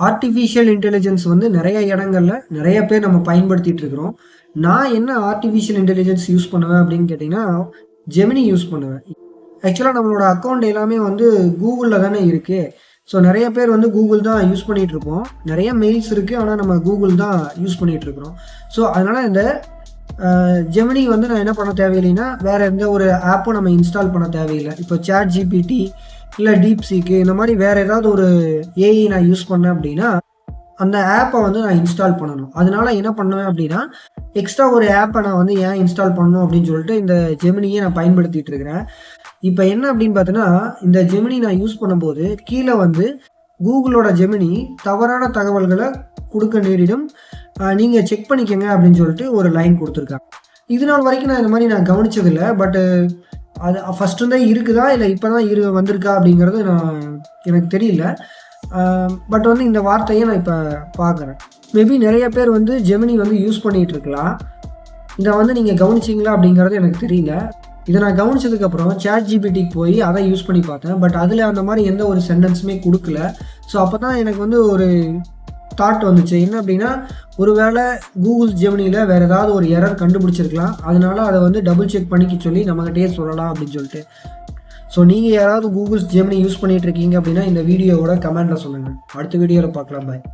Artificial intelligence வந்து நிறைய இடங்கள்ல நிறைய பேர் நம்ம பயன்படுத்திட்டு இருக்கிறோம். நான் என்ன ஆர்டிஃபிஷியல் இன்டெலிஜென்ஸ் யூஸ் பண்ணுவேன் அப்படின்னு கேட்டிங்கன்னா, ஜெமினி யூஸ் பண்ணுவேன். ஆக்சுவலா நம்மளோட அக்கவுண்ட் எல்லாமே வந்து கூகுள்ல தானே இருக்கு. ஸோ நிறைய பேர் வந்து கூகுள் தான் யூஸ் பண்ணிட்டு இருப்போம். நிறைய மெயில்ஸ் இருக்கு. ஆனா நம்ம கூகுள் தான் யூஸ் பண்ணிட்டு இருக்கிறோம். ஸோ அதனால இந்த ஜெமினி வந்து நான் என்ன பண்ண தேவையில்லைன்னா, வேற எந்த ஒரு ஆப்பும் நம்ம இன்ஸ்டால் பண்ண தேவையில்லை. இப்போ சாட் ஜிபிடி இல்லை டீப்சீக்கு இந்த மாதிரி வேற ஏதாவது ஒரு ஏஐ நான் யூஸ் பண்ணேன் அப்படின்னா, அந்த ஆப்பை வந்து நான் இன்ஸ்டால் பண்ணணும். அதனால என்ன பண்ணுவேன் அப்படின்னா, எக்ஸ்ட்ரா ஒரு ஆப்பை நான் வந்து ஏன் இன்ஸ்டால் பண்ணணும் அப்படின்னு சொல்லிட்டு இந்த ஜெமினியை நான் பயன்படுத்திட்டு இருக்கிறேன். இப்போ என்ன அப்படின்னு பார்த்தீங்கன்னா, இந்த ஜெமினி நான் யூஸ் பண்ணும்போது கீழே வந்து கூகுளோட ஜெமினி தவறான தகவல்களை கொடுக்க நேரிடும், நீங்க செக் பண்ணிக்கங்க அப்படின்னு சொல்லிட்டு ஒரு லைன் கொடுத்துருக்காங்க. இது நாள் வரைக்கும் நான் இந்த மாதிரி நான் கவனிச்சதில்லை. பட் அது ஃபர்ஸ்ட் இருந்தே இருக்குதா இல்லை இப்போதான் வந்திருக்கா அப்படிங்கிறது எனக்கு தெரியல. பட் வந்து இந்த வார்த்தையை நான் இப்போ பார்க்குறேன். மேபி நிறைய பேர் வந்து ஜெமினி வந்து யூஸ் பண்ணிட்டு இருக்கலாம். இதை வந்து நீங்கள் கவனிச்சிங்களா அப்படிங்கிறது எனக்கு தெரியல. இதை நான் கவனிச்சதுக்கப்புறம் சாட் ஜிபிடிக்கு போய் அதை யூஸ் பண்ணி பார்த்தேன். பட் அதில் அந்த மாதிரி எந்த ஒரு சென்டென்ஸுமே கொடுக்கல. ஸோ அப்போ தான் எனக்கு வந்து ஒரு தாட் வந்துச்சு. என்ன அப்படின்னா, ஒருவேளை கூகுள் ஜெமினியில் வேறு ஏதாவது ஒரு எரர் கண்டுபிடிச்சிருக்கலாம். அதனால அதை வந்து டபுள் செக் பண்ணிக்க சொல்லி நம்மகிட்டயே சொல்லலாம் அப்படின்னு சொல்லிட்டு. ஸோ நீங்கள் யாராவது கூகுள் ஜெமினி யூஸ் பண்ணிட்டு இருக்கீங்க அப்படின்னா இந்த வீடியோவோட கமெண்ட்டில் சொல்லுங்கள். அடுத்த வீடியோவில் பார்க்கலாம். பாய்.